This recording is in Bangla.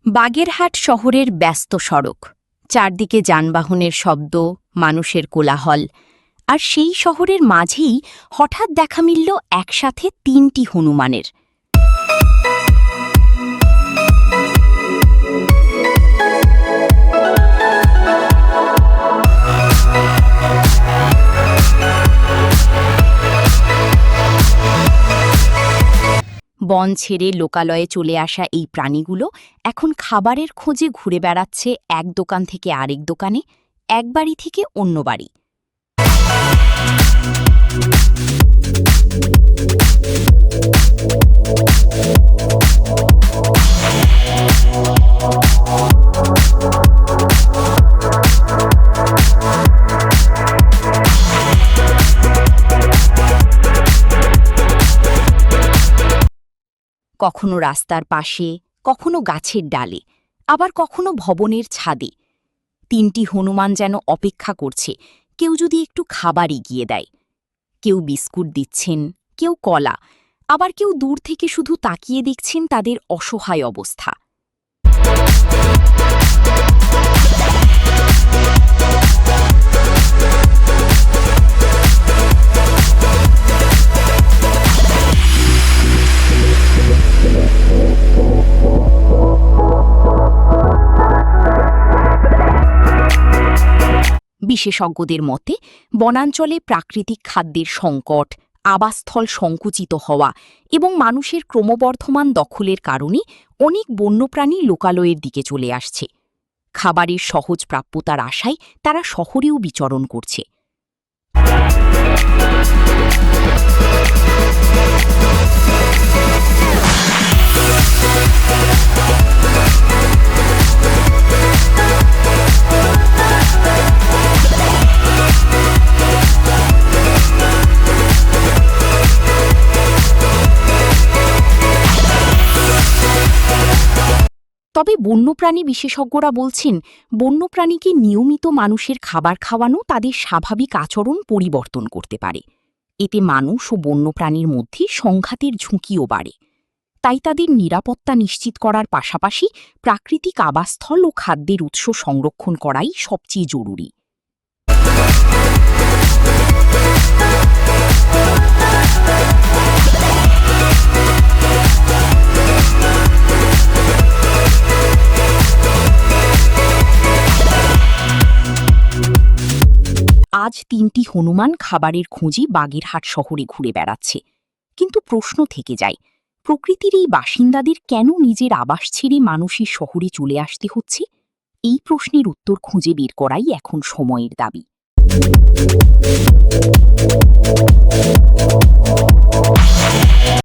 বাগেরহাট শহরের ব্যস্ত সড়ক, চারদিকে যানবাহনের শব্দ, মানুষের কোলাহল। আর সেই শহরের মাঝেই হঠাৎ দেখা মিলল একসাথে ৩টি হনুমানের। বন ছেড়ে লোকালয়ে চলে আসা এই প্রাণীগুলো এখন খাবারের খোঁজে ঘুরে বেড়াচ্ছে এক দোকান থেকে আরেক দোকানে, এক বাড়ি থেকে অন্য বাড়ি। কখনো রাস্তার পাশে, কখনো গাছের ডালে, আবার কখনো ভবনের ছাদে। ৩টি হনুমান যেন অপেক্ষা করছে কেউ যদি একটু খাবার এগিয়ে দেয়। কেউ বিস্কুট দিচ্ছেন, কেউ কলা, আবার কেউ দূর থেকে শুধু তাকিয়ে দেখছেন তাদের অসহায় অবস্থা। বিশেষজ্ঞদের মতে বনাঞ্চলে প্রাকৃতিক খাদ্যের সংকট, আবাসস্থল সংকুচিত হওয়া এবং মানুষের ক্রমবর্ধমান দখলের কারণে অনেক বন্যপ্রাণী লোকালয়ের দিকে চলে আসছে। খাবারের সহজ প্রাপ্যতার আশায় তারা শহরেও বিচরণ করছে। তবে বন্যপ্রাণী বিশেষজ্ঞরা বলছেন, বন্যপ্রাণীকে নিয়মিত মানুষের খাবার খাওয়ানো তাদের স্বাভাবিক আচরণ পরিবর্তন করতে পারে। এতে মানুষ ও বন্যপ্রাণীর মধ্যে সংঘাতের ঝুঁকিও বাড়ে। তাই তাদের নিরাপত্তা নিশ্চিত করার পাশাপাশি প্রাকৃতিক আবাসস্থল ও খাদ্যের উৎস সংরক্ষণ করাই সবচেয়ে জরুরি। আজ ৩টি হনুমান খাবারের খোঁজে বাগেরহাট শহরে ঘুরে বেড়াচ্ছে। কিন্তু প্রশ্ন থেকে যায়, প্রকৃতির এই বাসিন্দাদের কেন নিজের আবাস ছেড়ে মানুষের শহরে চলে আসতে হচ্ছে? এই প্রশ্নের উত্তর খুঁজে বের করাই এখন সময়ের দাবি।